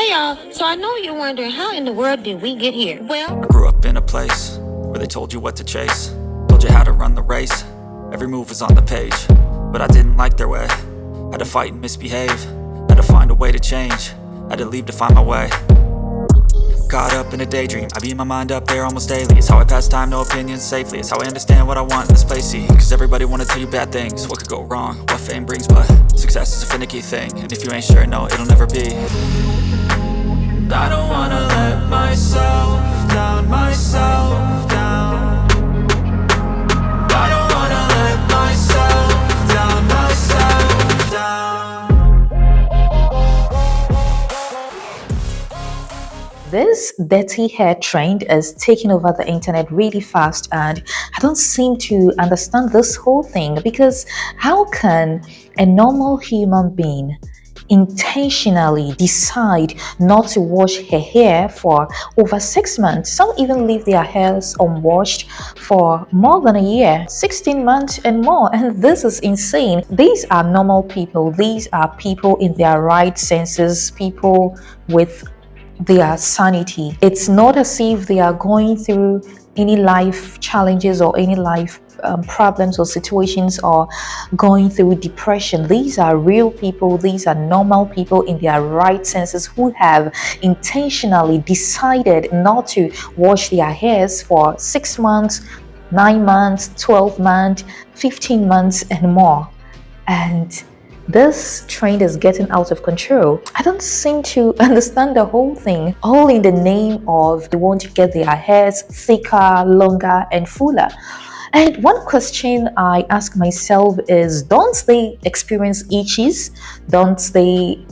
Hey y'all, so I know you're wondering how in the world did we get here? Well, I grew up in a place where they told you what to chase, told you how to run the race. Every move was on the page, but I didn't like their way. Had to fight and misbehave, had to find a way to change, had to leave to find my way. Caught up in a daydream, I beat my mind up there almost daily. It's how I pass time, no opinions safely. It's how I understand what I want in this place, see. Cause everybody wanna tell you bad things, what could go wrong, what fame brings. But success is a finicky thing, and if you ain't sure, no, it'll never be. I don't wanna let myself down, myself down. I don't wanna let myself down, myself down. This dirty hair trend is taking over the internet really fast, and I don't seem to understand this whole thing, because how can a normal human being intentionally decide not to wash her hair for over 6 months? Some even leave their hairs unwashed for more than a year, 16 months and more, and this is insane. These are normal people. These are people in their right senses, people with their sanity. It's not as if they are going through any life challenges or any life problems or situations, or going through depression. These are real people. These are normal people in their right senses who have intentionally decided not to wash their hairs for 6 months, 9 months, 12 months, 15 months and more. And this trend is getting out of control. I don't seem to understand the whole thing, all in the name of they want to get their hairs thicker, longer and fuller. And one question I ask myself is, don't they experience itches? Don't they?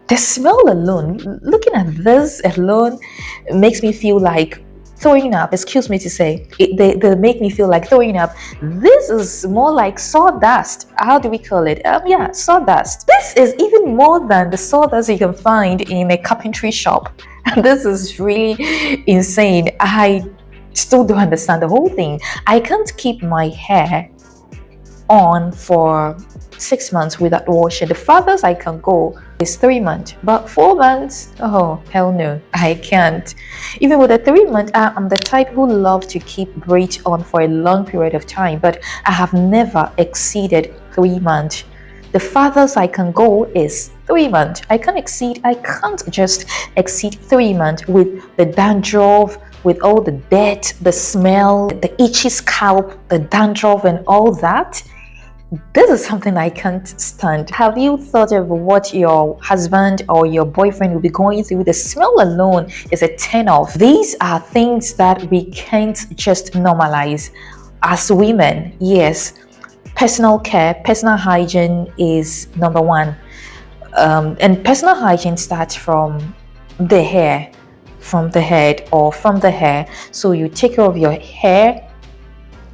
The smell alone, looking at this alone, makes me feel like throwing up. Excuse me to say, they make me feel like throwing up. This is more like sawdust. How do we call it? Yeah, sawdust. This is even more than the sawdust you can find in a carpentry shop. This is really insane. I still don't understand the whole thing. I can't keep my hair on for 6 months without washing. The farthest I can go is 3 months, but 4 months, oh hell no, I can't. Even with a 3 month, I'm the type who love to keep braids on for a long period of time, but I have never exceeded 3 months. The farthest I can go is 3 months. I can't just exceed 3 months with the dandruff, with all the dirt, the smell, the itchy scalp, the dandruff and all that. This is something I can't stand. Have you thought of what your husband or your boyfriend will be going through? The smell alone is a turn off. These are things that we can't just normalize as women. Yes, personal care, personal hygiene is number one. And personal hygiene starts from the hair, from the head or from the hair. So you take care of your hair,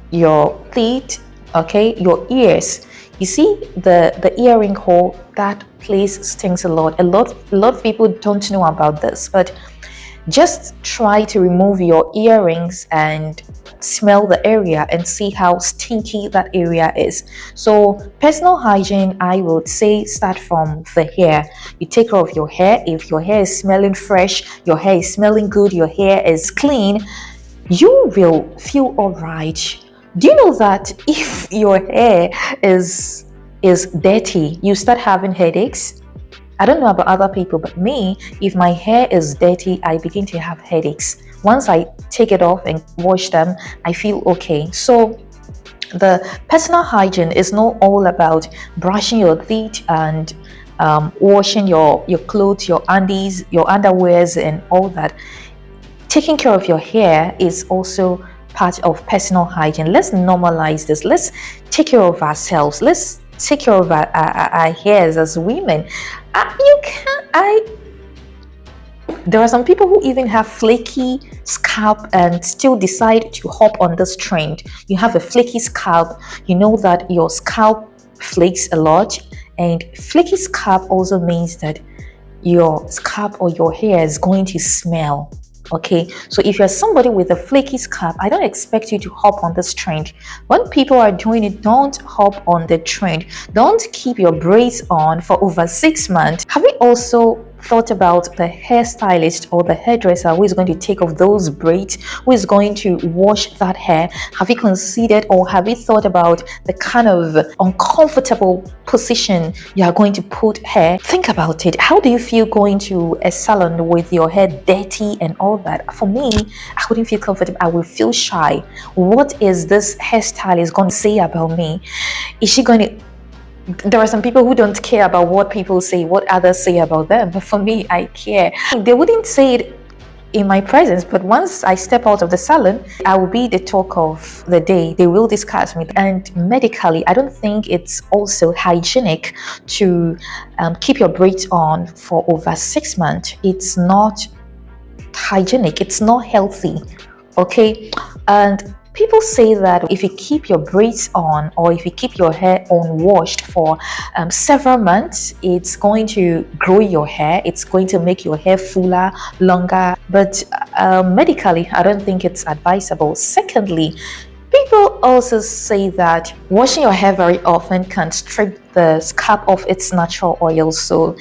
your teeth, okay, your ears. You see the earring hole, that place stinks a lot. A lot of people don't know about this, but just try to remove your earrings and smell the area and see how stinky that area is. So personal hygiene, I would say, start from the hair. You take care of your hair. If your hair is smelling fresh, your hair is smelling good, your hair is clean, you will feel all right. Do you know that if your hair is dirty, you start having headaches? I don't know about other people, but me, if my hair is dirty, I begin to have headaches. Once I take it off and wash them, I feel okay. So the personal hygiene is not all about brushing your teeth and washing your clothes, your undies, your underwears and all that. Taking care of your hair is also part of personal hygiene. Let's normalize this. Let's take care of ourselves. Let's take care of our hairs as women. There are some people who even have flaky scalp and still decide to hop on this trend. You have a flaky scalp, you know that your scalp flakes a lot, and flaky scalp also means that your scalp or your hair is going to smell. Okay, so if you're somebody with a flaky scalp, I don't expect you to hop on this trend. When people are doing it, don't hop on the trend. Don't keep your braids on for over 6 months. Have you also thought about the hairstylist or the hairdresser who is going to take off those braids, who is going to wash that hair? Have you considered or have you thought about the kind of uncomfortable position you are going to put hair? Think about it. How do you feel going to a salon with your hair dirty and all that? For me, I wouldn't feel comfortable. I would feel shy. What is this hairstylist going to say about me? Is she going to there are some people who don't care about what people say, what others say about them, but for me, I care. They wouldn't say it in my presence, but once I step out of the salon, I will be the talk of the day. They will discuss me. And medically, I don't think it's also hygienic to keep your braids on for over 6 months. It's not hygienic, it's not healthy. Okay, and people say that if you keep your braids on or if you keep your hair unwashed for several months, it's going to grow your hair, it's going to make your hair fuller, longer. But medically, I don't think it's advisable. Secondly, people also say that washing your hair very often can strip the scalp of its natural oil, so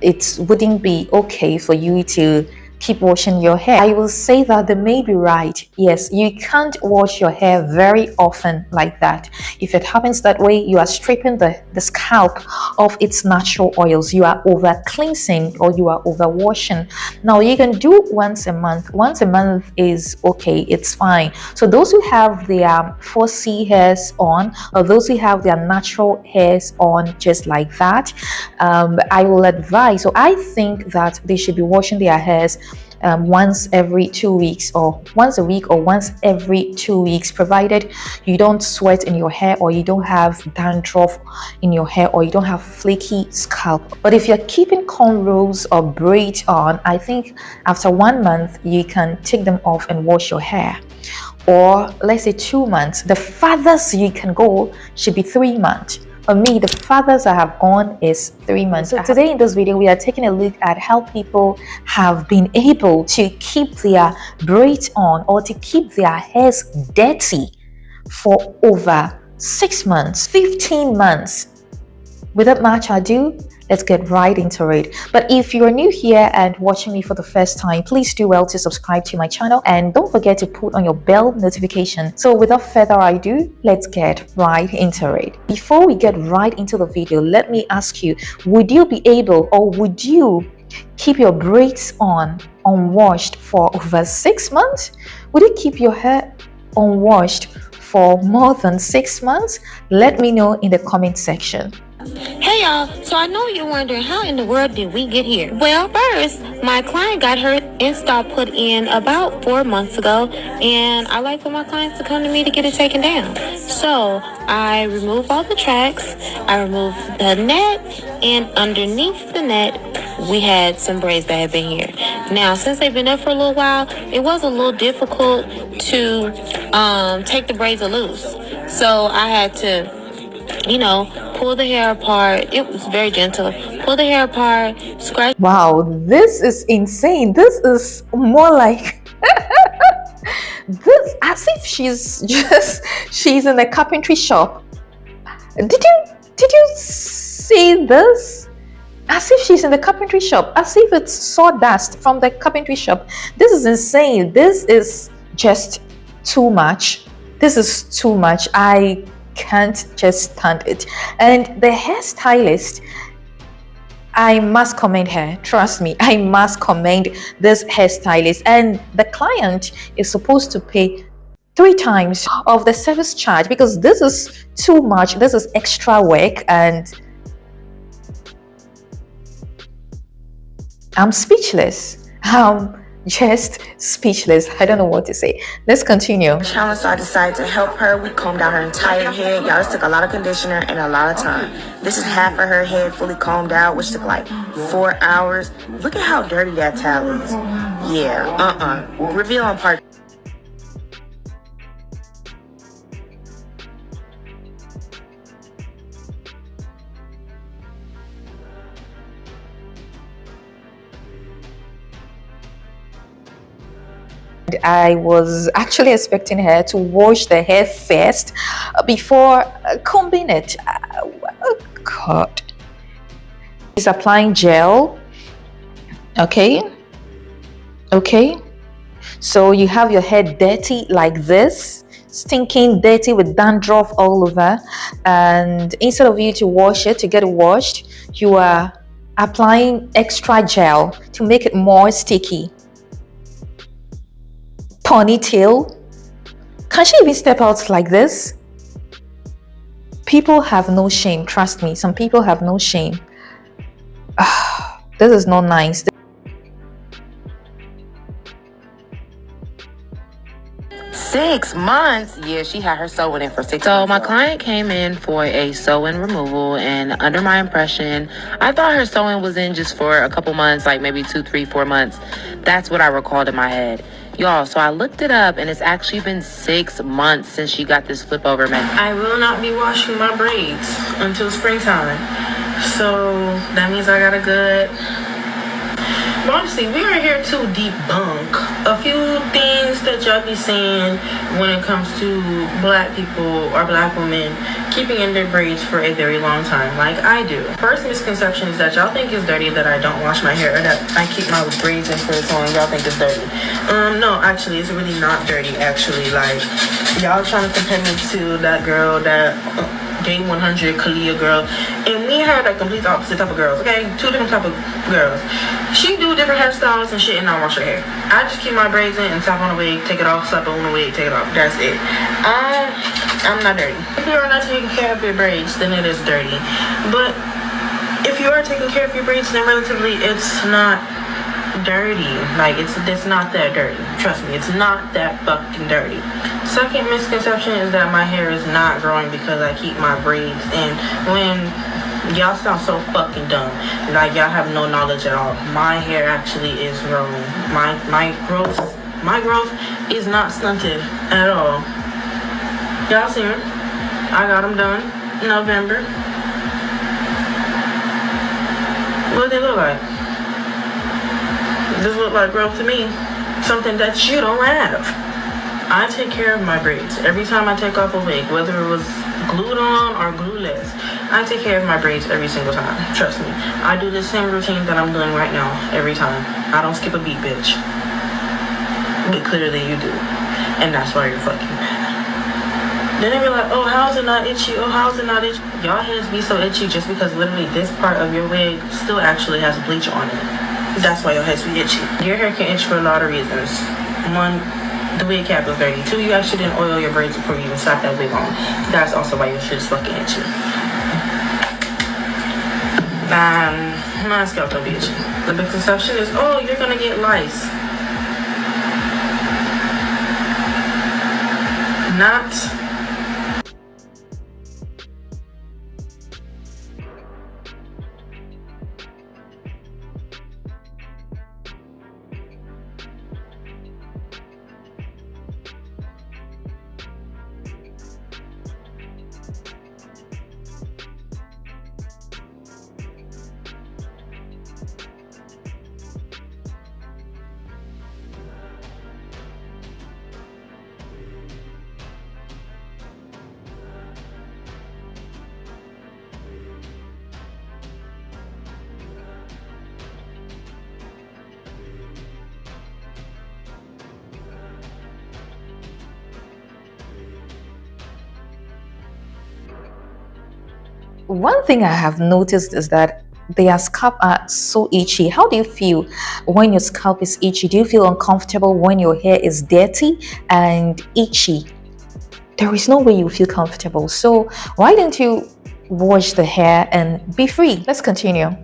it wouldn't be okay for you to keep washing your hair. I will say that they may be right. Yes, you can't wash your hair very often like that. If it happens that way, you are stripping the scalp of its natural oils. You are over cleansing or you are over washing. Now you can do once a month. Once a month is okay, it's fine. So those who have their 4C hairs on, or those who have their natural hairs on just like that, I will advise, so I think that they should be washing their hairs once every 2 weeks, or once a week, or once every 2 weeks, provided you don't sweat in your hair, or you don't have dandruff in your hair, or you don't have flaky scalp. But if you're keeping cornrows or braids on, I think after 1 month you can take them off and wash your hair. Or let's say 2 months. The farthest you can go should be 3 months. For me, the farthest I have gone is 3 months. So today in this video, we are taking a look at how people have been able to keep their braids on or to keep their hairs dirty for over 6 months, 15 months. Without much ado, let's get right into it. But if you're new here and watching me for the first time, please do well to subscribe to my channel and don't forget to put on your bell notification. So without further ado, let's get right into it. Before we get right into the video, let me ask you, would you be able, or would you keep your braids on unwashed for over 6 months? Would you keep your hair unwashed for more than 6 months? Let me know in the comment section. Hey y'all, so I know you're wondering how in the world did we get here? Well, first, my client got her install put in about 4 months ago, and I like for my clients to come to me to get it taken down. So I removed all the tracks, I removed the net, and underneath the net, we had some braids that had been here. Now, since they've been up for a little while, it was a little difficult to take the braids loose. So I had to pull the hair apart. It was very gentle. Pull the hair apart, scratch. Wow, this is insane. This is more like this, as if she's in a carpentry shop. Did you see this? As if she's in the carpentry shop, as if it's sawdust from the carpentry shop. This is insane. This is just too much. This is too much. I can't just stand it. And the hairstylist, I must commend her. Trust me, I must commend this hairstylist. And the client is supposed to pay 3 times of the service charge, because this is too much. This is extra work, and I'm speechless. Just speechless. I don't know what to say. Let's continue. So I decided to help her. We combed out her entire head. Y'all, this took a lot of conditioner and a lot of time. This is half of her head fully combed out, which took like 4 hours. Look at how dirty that towel is. Yeah, reveal on part. I was actually expecting her to wash the hair first before combing it. Oh God. She's applying gel Okay, okay. So you have your hair dirty like this, stinking dirty with dandruff all over, and instead of you to wash it, to get it washed, you are applying extra gel to make it more sticky. Ponytail. Can she even step out like this? People have no shame, trust me. Some people have no shame. This is not nice. 6 months? Yeah, she had her sewing in for 6 months. So my client came in for a sew-in removal, and under my impression, I thought her sewing was in just for a couple months, like maybe 2, 3, 4 months. That's what I recalled in my head. Y'all, so I looked it up, and it's actually been 6 months since she got this flip over man. I will not be washing my braids until springtime. So that means I got a good... But honestly, we are here to debunk a few things that y'all be saying when it comes to black people or black women keeping in their braids for a very long time, like I do. First misconception is that y'all think it's dirty that I don't wash my hair, or that I keep my braids in for so long. Y'all think it's dirty. No, actually, it's really not dirty. Actually, like y'all trying to compare me to that girl that. Game 100 Kalia girl, and me and her are like complete opposite type of girls. Okay, two different type of girls. She do different hairstyles and shit, and I wash her hair. I just keep my braids in and tap on the wig, take it off, slap on the wig, take it off. That's it. I'm not dirty. If you are not taking care of your braids, then it is dirty. But if you are taking care of your braids, then relatively it's not dirty. Like it's not that dirty. Trust me, it's not that fucking dirty. Second misconception is that my hair is not growing because I keep my braids in. When y'all sound so fucking dumb, like y'all have no knowledge at all. My hair actually is growing. My growth is not stunted at all. Y'all see them? I got them done in November. What do they look like? This look like growth to me. Something that you don't have. I take care of my braids every time I take off a wig, whether it was glued on or glueless. I take care of my braids every single time. Trust me. I do the same routine that I'm doing right now every time. I don't skip a beat, bitch. But clearly you do. And that's why you're fucking mad. Then they be like, oh, how's it not itchy? Oh, how's it not itchy? Y'all heads be so itchy just because literally this part of your wig still actually has bleach on it. That's why your heads be itchy. Your hair can itch for a lot of reasons. One, the wig cap is dirty. Two, you actually didn't oil your braids before you even slap that wig on. That's also why your shit is fucking itchy. My scalp don't be itchy. The big conception is, oh, you're gonna get lice. Not. One thing I have noticed is that their scalp are so itchy. How do you feel when your scalp is itchy? Do you feel uncomfortable when your hair is dirty and itchy? There is no way you feel comfortable. So why don't you wash the hair and be free? Let's continue.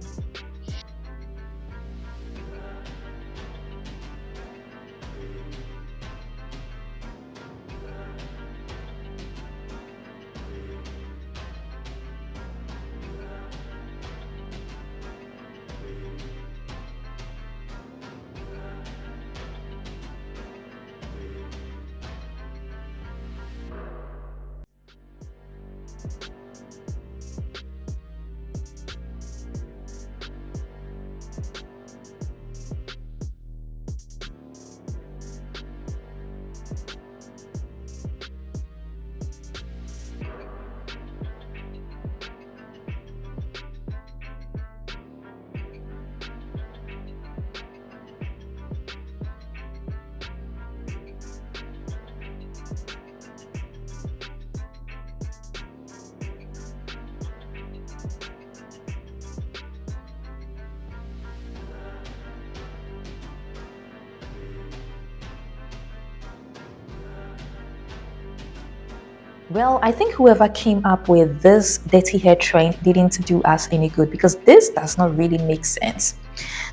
Well, I think whoever came up with this dirty hair trend didn't do us any good, because this does not really make sense.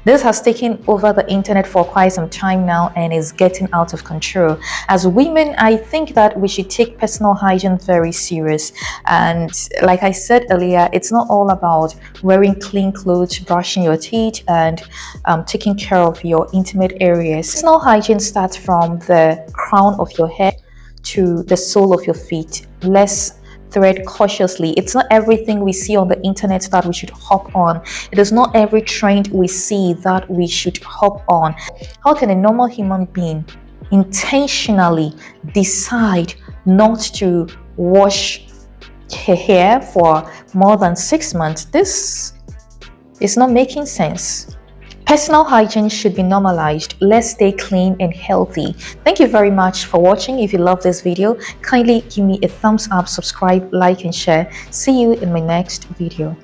This has taken over the internet for quite some time now and is getting out of control. As women, I think that we should take personal hygiene very serious. And like I said earlier, it's not all about wearing clean clothes, brushing your teeth, and taking care of your intimate areas. Personal hygiene starts from the crown of your head to the sole of your feet. Let's thread cautiously. It's not everything we see on the internet that we should hop on. It is not every trend we see that we should hop on. How can a normal human being intentionally decide not to wash her hair for more than 6 months? This is not making sense. Personal hygiene should be normalized. Let's stay clean and healthy. Thank you very much for watching. If you love this video, kindly give me a thumbs up, subscribe, like, and share. See you in my next video.